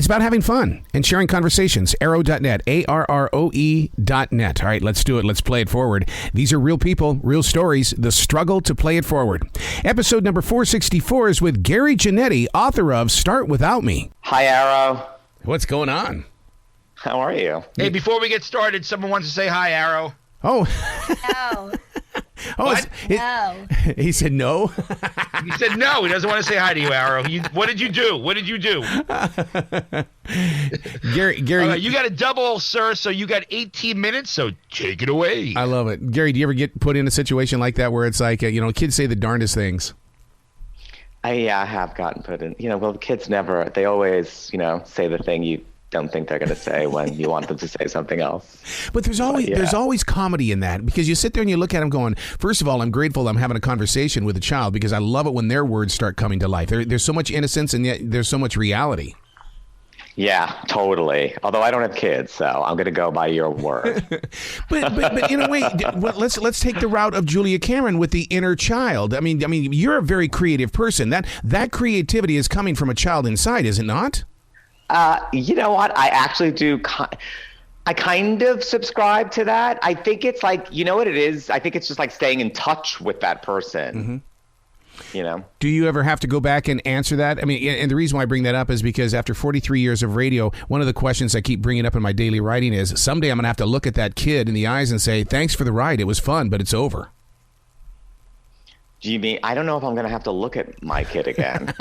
It's about having fun and sharing conversations. Arrow.net, ARROE.net. All right, let's do it. Let's play it forward. These are real people, real stories, the struggle to play it forward. Episode number 464 is with Gary Janetti, author of Start Without Me. Hi, Arrow. What's going on? How are you? Hey, before we get started, someone wants to say hi, Arrow. Oh. No. Oh, No. He said no? He said no. He doesn't want to say hi to you, Arrow. What did you do? What did you do? Gary, you got a double, sir, so you got 18 minutes, so take it away. I love it. Gary, do you ever get put in a situation like that where it's like, kids say the darndest things? I have gotten put in. Well, the kids never, they always, say the thing you don't think they're going to say when you want them to say something else. But there's always comedy in that, because you sit there and you look at them going, first of all, I'm grateful I'm having a conversation with a child, because I love it when their words start coming to life. There's so much innocence, and yet there's so much reality. Yeah, totally. Although I don't have kids, so I'm going to go by your word. but in a way, let's take the route of Julia Cameron with the inner child. I mean, you're a very creative person. That creativity is coming from a child inside, is it not? You know what? I actually do. I kind of subscribe to that. I think it's like, you know what it is? I think it's just like staying in touch with that person. Mm-hmm. Do you ever have to go back and answer that? I mean, and the reason why I bring that up is because after 43 years of radio, one of the questions I keep bringing up in my daily writing is, someday I'm going to have to look at that kid in the eyes and say, thanks for the ride. It was fun, but it's over. Do you mean, I don't know if I'm going to have to look at my kid again.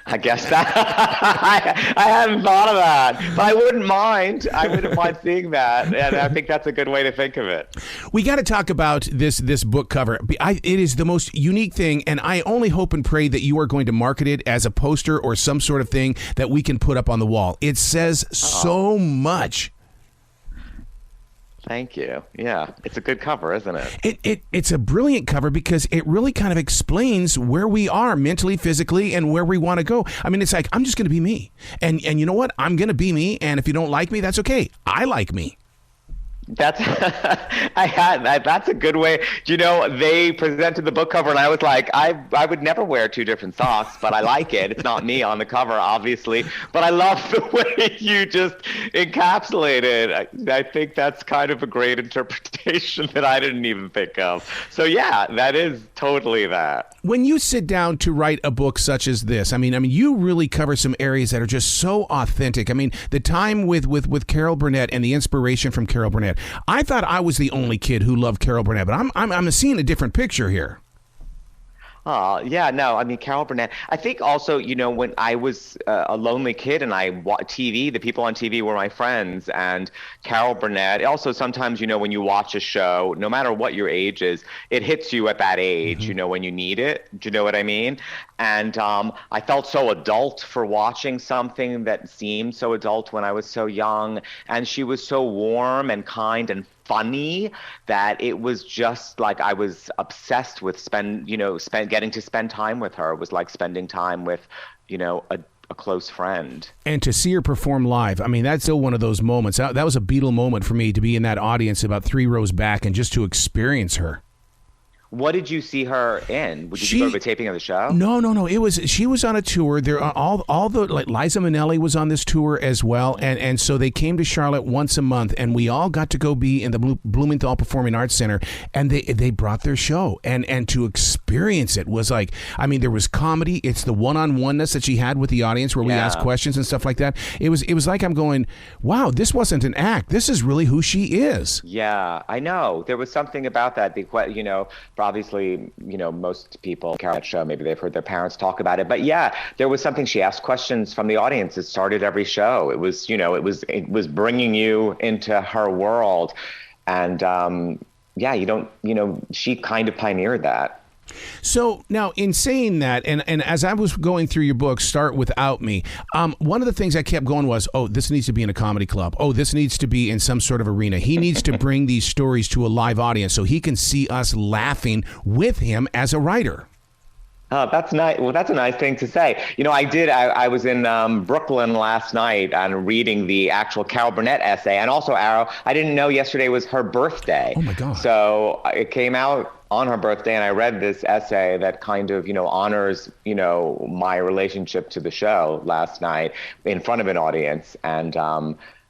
I guess that I hadn't thought of that, but I wouldn't mind. I wouldn't mind seeing that, and I think that's a good way to think of it. We got to talk about this book cover. It is the most unique thing, and I only hope and pray that you are going to market it as a poster or some sort of thing that we can put up on the wall. It says so much. Thank you. Yeah, it's a good cover, isn't it? It's a brilliant cover because it really kind of explains where we are mentally, physically, and where we want to go. I mean, it's like, I'm just going to be me. And you know what? I'm going to be me, and if you don't like me, that's okay. I like me. That's that's a good way. They presented the book cover, and I was like, I would never wear two different socks, but I like it. It's not me on the cover, obviously, but I love the way you just encapsulate it. I think that's kind of a great interpretation that I didn't even think of. So yeah, that is totally that. When you sit down to write a book such as this, I mean, you really cover some areas that are just so authentic. I mean, the time with Carol Burnett and the inspiration from Carol Burnett. I thought I was the only kid who loved Carol Burnett, but I'm seeing a different picture here. Oh, yeah, no, I mean, Carol Burnett. I think also, when I was a lonely kid and I watched TV, the people on TV were my friends, and Carol Burnett. Also, sometimes, when you watch a show, no matter what your age is, it hits you at that age, when you need it. Do you know what I mean? And I felt so adult for watching something that seemed so adult when I was so young. And she was so warm and kind and funny that it was just like I was obsessed with getting to spend time with her. It was like spending time with, a close friend. And to see her perform live, I mean, that's still one of those moments. That was a Beatle moment for me, to be in that audience about 3 rows back and just to experience her. What did you see her in? Did you go to the taping of the show? No. She was on a tour. There all the Liza Minnelli was on this tour as well, and so they came to Charlotte once a month, and we all got to go be in the Blumenthal Performing Arts Center, and they brought their show, and to experience it was like, I mean, there was comedy. It's the one-on-oneness that she had with the audience where we asked questions and stuff like that. It was like I'm going, wow, this wasn't an act. This is really who she is. Yeah, I know. There was something about that. Obviously, most people at that show, maybe they've heard their parents talk about it. But yeah, there was something. She asked questions from the audience. It started every show. It was, it was bringing you into her world. And she kind of pioneered that. So now, in saying that, and as I was going through your book, Start Without Me, one of the things I kept going was, this needs to be in a comedy club. This needs to be in some sort of arena. He needs to bring these stories to a live audience so he can see us laughing with him as a writer. Oh, that's nice. Well, that's a nice thing to say. I was in Brooklyn last night and reading the actual Carol Burnett essay, and also Arrow. I didn't know yesterday was her birthday. Oh my God! So it came out on her birthday, and I read this essay that kind of, honors, my relationship to the show last night in front of an audience. And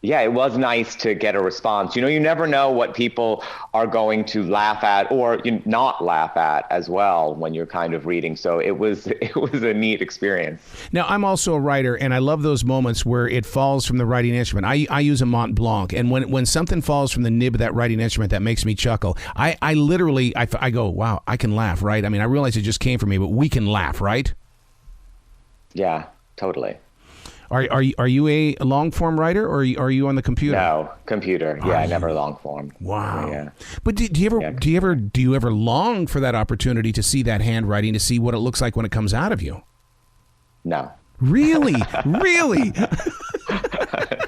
yeah, it was nice to get a response. You never know what people are going to laugh at or not laugh at as well when you're kind of reading. So it was a neat experience. Now, I'm also a writer, and I love those moments where it falls from the writing instrument. I use a Mont Blanc, and when something falls from the nib of that writing instrument, that makes me chuckle. I literally go, wow, I can laugh, right? I mean, I realize it just came from me, but we can laugh, right? Yeah, totally. Are you a long form writer, or are you on the computer? No, computer. Yeah, never long form. Wow. Yeah. But do you ever long for that opportunity to see that handwriting, to see what it looks like when it comes out of you? No. Really? Really?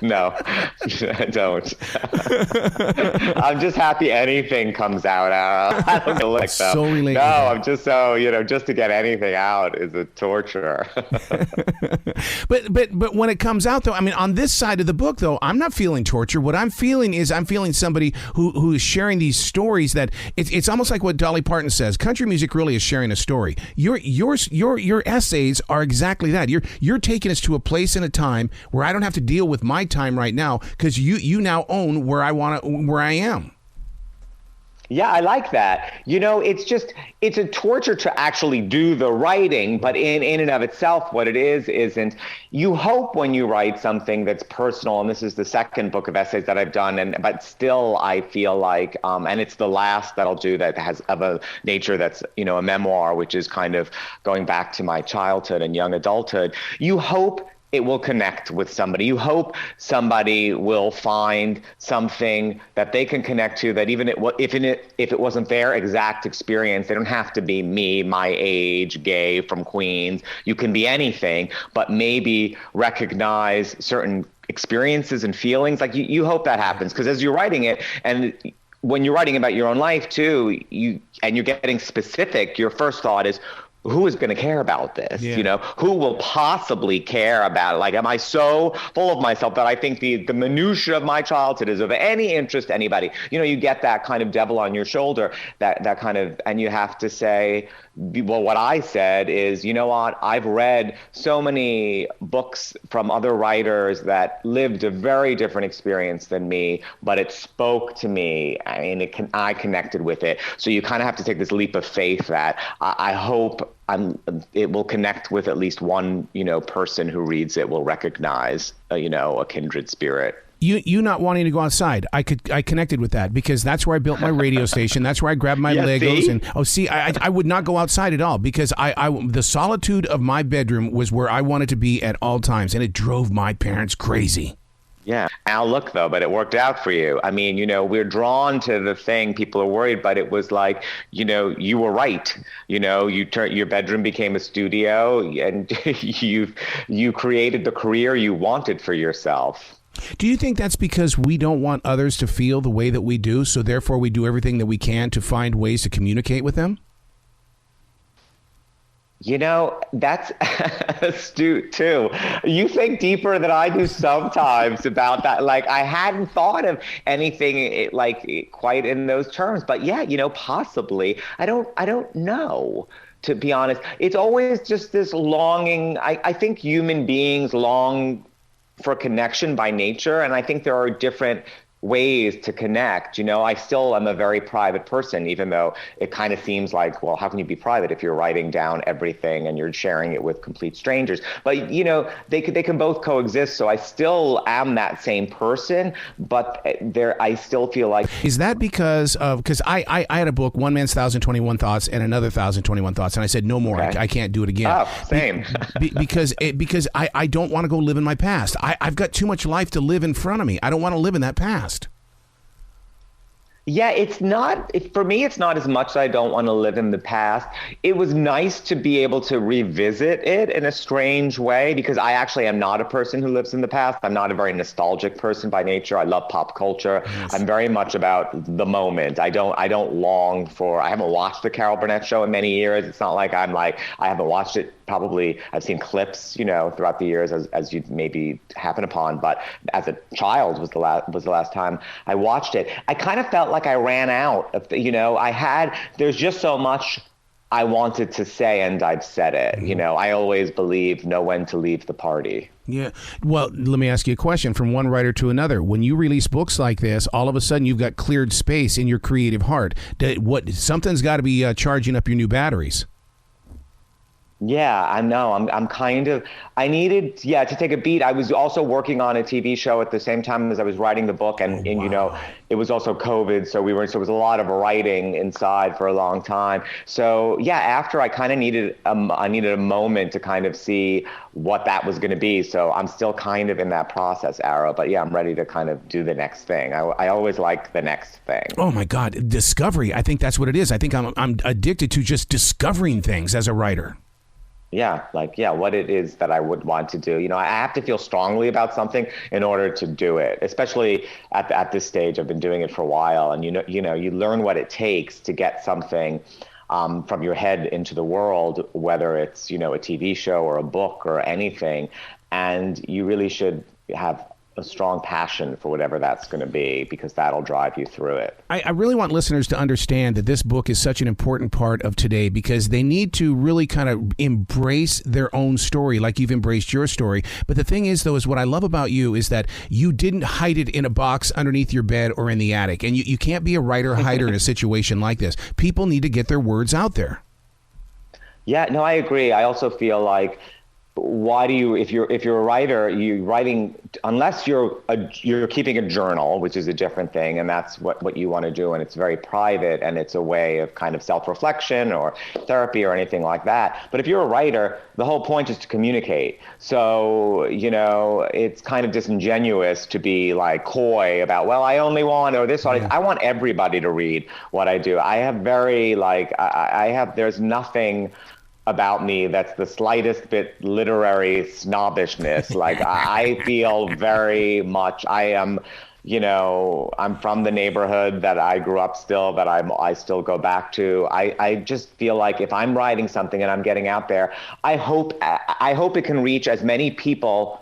No, I don't. I'm just happy anything comes out. I don't know, like that. So related. No, I'm just so, just to get anything out is a torture. But when it comes out, though, I mean, on this side of the book, though, I'm not feeling torture. What I'm feeling is somebody who is sharing these stories that it's almost like what Dolly Parton says. Country music really is sharing a story. Your essays are exactly that. You're taking us to a place and a time where I don't have to deal with my time right now, because you now own where I am. Yeah, I like that. It's a torture to actually do the writing, but in and of itself, what it isn't. You hope when you write something that's personal, and this is the second book of essays that I've done, but still I feel like, and it's the last that I'll do that has of a nature that's, a memoir, which is kind of going back to my childhood and young adulthood. You hope it will connect with somebody. You hope somebody will find something that they can connect to, that even if it wasn't their exact experience, they don't have to be me, my age, gay, from Queens. You can be anything, but maybe recognize certain experiences and feelings. Like you hope that happens, because as you're writing it, and when you're writing about your own life too, and you're getting specific, your first thought is, who is going to care about this? Yeah. Who will possibly care about it? Like, am I so full of myself that I think the minutiae of my childhood is of any interest to anybody? You get that kind of devil on your shoulder, that kind of, and you have to say, well, what I said is, you know what? I've read so many books from other writers that lived a very different experience than me, but it spoke to me. I mean, I connected with it. So you kind of have to take this leap of faith that I hope it will connect with at least one, person who reads it will recognize, a kindred spirit. You not wanting to go outside, I connected with that, because that's where I built my radio station. That's where I grabbed my Legos. See? And I would not go outside at all, because the solitude of my bedroom was where I wanted to be at all times, and it drove my parents crazy. Yeah. Now look, though, but it worked out for you. I mean, we're drawn to the thing. People are worried, but it was like, you were right. Your bedroom became a studio, and you created the career you wanted for yourself. Do you think that's because we don't want others to feel the way that we do, so therefore we do everything that we can to find ways to communicate with them? That's astute too. You think deeper than I do sometimes about that. Like, I hadn't thought of anything like quite in those terms, but yeah, possibly. I don't know, to be honest. It's always just this longing. I think human beings long for connection by nature, and I think there are different ways to connect. I still am a very private person, even though it kind of seems like, well, how can you be private if you're writing down everything and you're sharing it with complete strangers? But they can both coexist. So I still am that same person, but I still feel like. Is that because I had a book, One Man's 1,021 Thoughts and Another 1,021 Thoughts, and I said no more. Okay. I can't do it again. Oh, same. because I don't want to go live in my past. I've got too much life to live in front of me. I don't want to live in that past. Yeah, for me, it's not as much that I don't want to live in the past. It was nice to be able to revisit it in a strange way, because I actually am not a person who lives in the past. I'm not a very nostalgic person by nature. I love pop culture. Yes. I'm very much about the moment. I don't long for, I haven't watched the Carol Burnett show in many years. It's not like I haven't watched it. Probably I've seen clips, throughout the years as you maybe happen upon, but as a child was the last time I watched it. I kind of felt like like I ran out of, there's just so much I wanted to say, and I've said it. I always believe know when to leave the party. Yeah. Well, let me ask you a question from one writer to another. When you release books like this, all of a sudden you've got cleared space in your creative heart. Something's got to be charging up your new batteries. Yeah, I know. I needed to take a beat. I was also working on a TV show at the same time as I was writing the book. And it was also COVID. So it was a lot of writing inside for a long time. So yeah, after I kind of needed a moment to kind of see what that was going to be. So I'm still kind of in that process, Arrow. But yeah, I'm ready to kind of do the next thing. I always like the next thing. Oh my God. Discovery. I think that's what it is. I think I'm addicted to just discovering things as a writer. Yeah, what it is that I would want to do. I have to feel strongly about something in order to do it, especially at this stage. I've been doing it for a while, and you learn what it takes to get something from your head into the world, whether it's, a TV show or a book or anything. And you really should have a strong passion for whatever that's going to be, because that'll drive you through it. I really want listeners to understand that this book is such an important part of today, because they need to really kind of embrace their own story like you've embraced your story. But the thing is, though, is what I love about you is that you didn't hide it in a box underneath your bed or in the attic. And you can't be a writer-hider in a situation like this. People need to get their words out there. Yeah, no, I agree. I also feel like, why do you, if you're a writer, you're writing, unless you're keeping a journal, which is a different thing, and that's what you want to do, and it's very private, and it's a way of kind of self-reflection or therapy or anything like that. But if you're a writer, the whole point is to communicate. So, it's kind of disingenuous to be like coy about, well, I only want, or this audience. I want everybody to read what I do. I have there's nothing about me that's the slightest bit literary snobbishness. Like I feel very much, I'm from the neighborhood that I grew up still, that I still go back to. I just feel like if I'm writing something and I'm getting out there, I hope it can reach as many people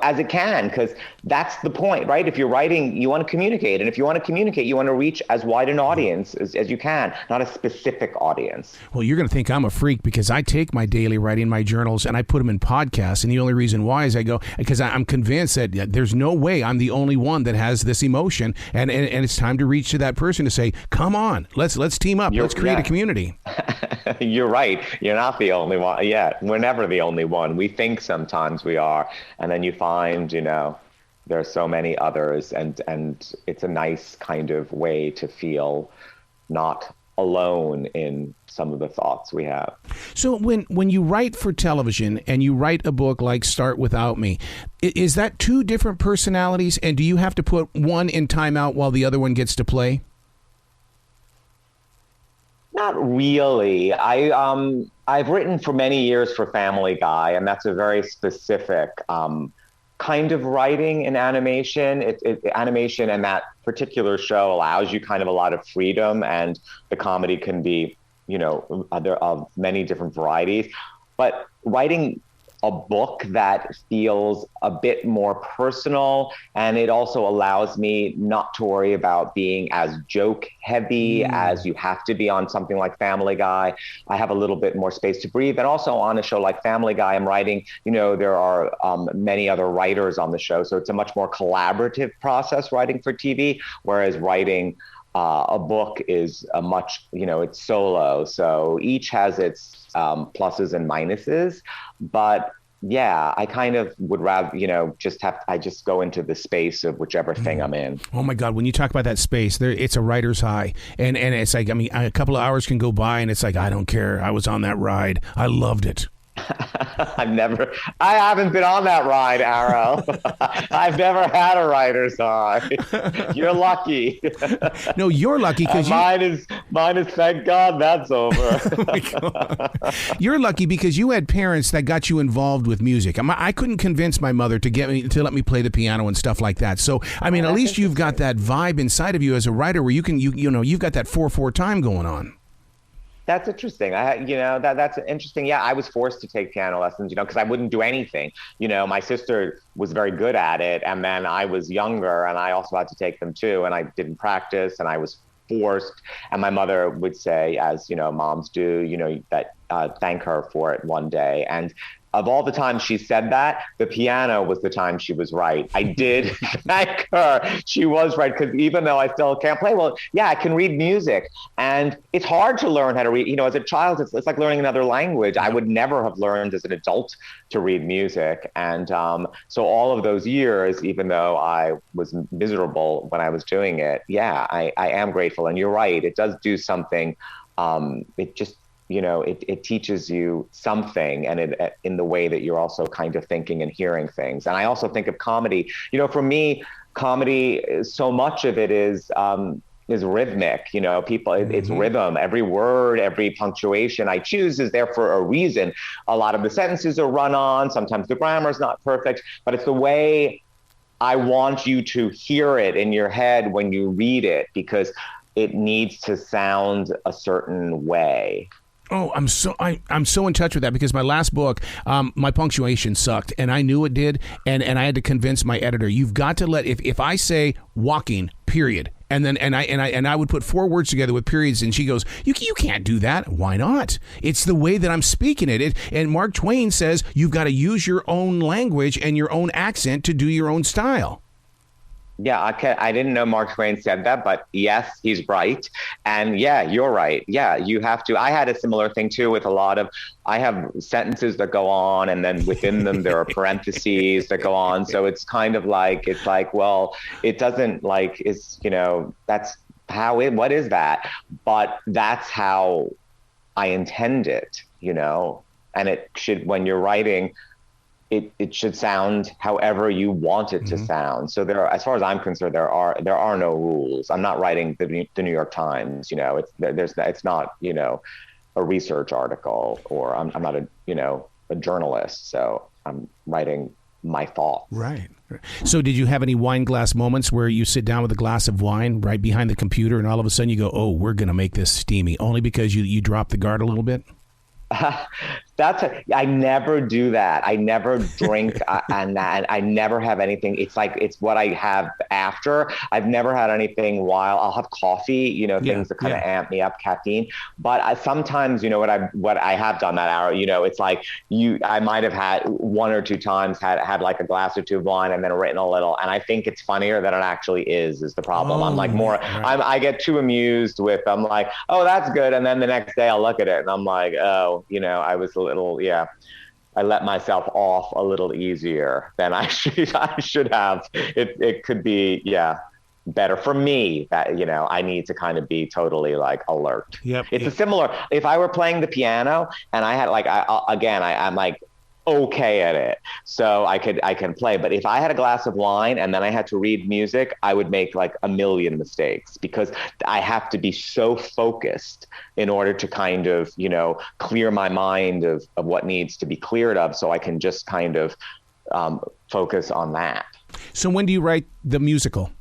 as it can, because that's the point, right? If you're writing, you want to communicate. And if you want to communicate, you want to reach as wide an audience as you can, not a specific audience. Well, you're going to think I'm a freak, because I take my daily writing, my journals, and I put them in podcasts. And the only reason why is because I'm convinced that there's no way I'm the only one that has this emotion. And it's time to reach to that person to say, come on, let's team up. Let's create a community. You're right. You're not the only one. Yeah, we're never the only one. We think sometimes we are. And then you find, there are so many others, and it's a nice kind of way to feel not alone in some of the thoughts we have. So when you write for television and you write a book like Start Without Me, is that two different personalities, and do you have to put one in timeout while the other one gets to play? Not really. I've written for many years for Family Guy, and that's a very specific kind of writing in animation. Animation and that particular show allows you kind of a lot of freedom, and the comedy can be, of many different varieties. But writing a book that feels a bit more personal, and it also allows me not to worry about being as joke heavy as you have to be on something like Family Guy. I have a little bit more space to breathe. And also on a show like Family Guy, I'm writing, there are many other writers on the show. So it's a much more collaborative process writing for TV, whereas writing a book is a much, it's solo. So each has its pluses and minuses. But yeah, I kind of would rather, I just go into the space of whichever thing I'm in. Oh my God, when you talk about that space, it's a writer's high. And it's like, a couple of hours can go by and it's like, I don't care. I was on that ride. I loved it. I haven't been on that ride, Arrow. I've never had a writer's high. You're lucky. No, you're lucky because mine is thank God that's over. Oh my God. You're lucky because you had parents that got you involved with music. I couldn't convince my mother to let me play the piano and stuff like that. So, at least you've got that vibe inside of you as a writer where you can, you've got that 4/4 time going on. That's interesting. That's interesting. Yeah, I was forced to take piano lessons, because I wouldn't do anything. My sister was very good at it, and then I was younger, and I also had to take them too, and I didn't practice, and I was forced. And my mother would say, as moms do, that thank her for it one day. And of all the times she said that, the piano was the time she was right. I did thank her. She was right, because even though I still can't play well, yeah, I can read music. And it's hard to learn how to read. As a child, it's like learning another language. I would never have learned as an adult to read music. And so all of those years, even though I was miserable when I was doing it, yeah, I am grateful. And you're right, it does do something. It just, it teaches you something, and in the way that you're also kind of thinking and hearing things. And I also think of comedy. For me, comedy, so much of it is rhythmic. People, it's rhythm. Every word, every punctuation I choose is there for a reason. A lot of the sentences are run on. Sometimes the grammar is not perfect, but it's the way I want you to hear it in your head when you read it, because it needs to sound a certain way. Oh, I'm so in touch with that, because my last book, my punctuation sucked, and I knew it did, and I had to convince my editor, you've got to let, if I say walking, period, and then I would put 4 words together with periods, and she goes, you can't do that. Why not? It's the way that I'm speaking it. And Mark Twain says you've got to use your own language and your own accent to do your own style. Yeah, I didn't know Mark Twain said that, but yes, he's right. And yeah, you're right. Yeah, you have to. I had a similar thing too with I have sentences that go on, and then within them there are parentheses that go on. So it's kind of like, well, it doesn't that's how what is that? But that's how I intend it, and it should, when you're writing, it should sound however you want it to sound. So as far as I'm concerned, there are no rules. I'm not writing the New York Times. It's not a research article, or I'm not a journalist. So I'm writing my thoughts. Right. So did you have any wine glass moments where you sit down with a glass of wine right behind the computer, and all of a sudden you go, oh, we're going to make this steamy, only because you drop the guard a little bit? I never do that. I never drink, and I never have anything. It's what I have after. I've never had anything while. I'll have coffee, things that kind of amp me up, caffeine. But sometimes, what I have done that hour, it's like I might have had 1 or 2 times had like a glass or 2 of wine, and then written a little. And I think it's funnier than it actually is the problem. I'm like more, right. I get too amused with, I'm like, oh, that's good. And then the next day I'll look at it and I'm like, oh, I was a little, I let myself off a little easier than I should have. It could be, better for me that, I need to kind of be totally like alert. Yep. It's a similar, if I were playing the piano and I had I'm like okay at it, so I can play. But if I had a glass of wine and then I had to read music, I would make like a million mistakes, because I have to be so focused in order to kind of, clear my mind of what needs to be cleared of, so I can just kind of focus on that. So when do you write the musical?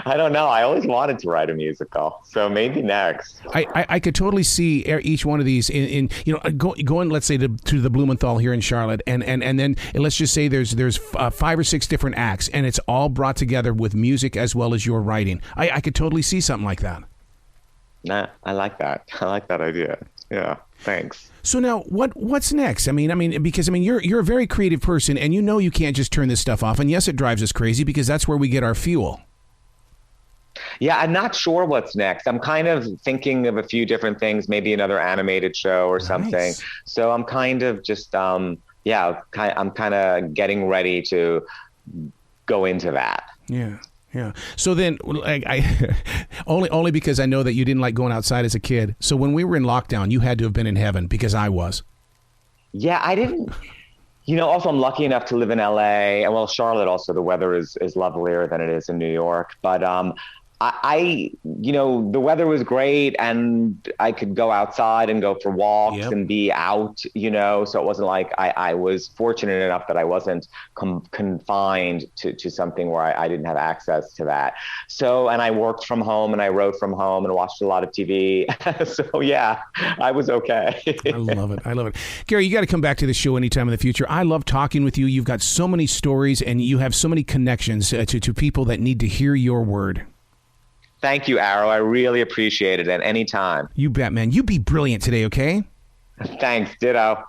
I don't know. I always wanted to write a musical, so maybe next. I could totally see each one of these in going, let's say, to the Blumenthal here in Charlotte, and then let's just say there's 5 or 6 different acts, and it's all brought together with music as well as your writing. I could totally see something like that. Nah, I like that. I like that idea. Yeah, thanks. So now, what's next? Because you're a very creative person, and you can't just turn this stuff off. And yes, it drives us crazy, because that's where we get our fuel. Yeah, I'm not sure what's next. I'm kind of thinking of a few different things, maybe another animated show or something. So I'm kind of just, I'm kind of getting ready to go into that. Yeah. Yeah. So then, I only because I know that you didn't like going outside as a kid. So when we were in lockdown, you had to have been in heaven, because I was. Yeah, I didn't. Also, I'm lucky enough to live in LA, and Charlotte also, the weather is lovelier than it is in New York. But the weather was great and I could go outside and go for walks and be out, so it wasn't like I was fortunate enough that I wasn't confined to something where I didn't have access to that. So, and I worked from home and I wrote from home and watched a lot of TV. So yeah, I was okay. I love it. I love it. Gary, you got to come back to the show anytime in the future. I love talking with you. You've got so many stories and you have so many connections to people that need to hear your word. Thank you, Arrow. I really appreciate it at any time. You bet, man. You be brilliant today, okay? Thanks. Ditto.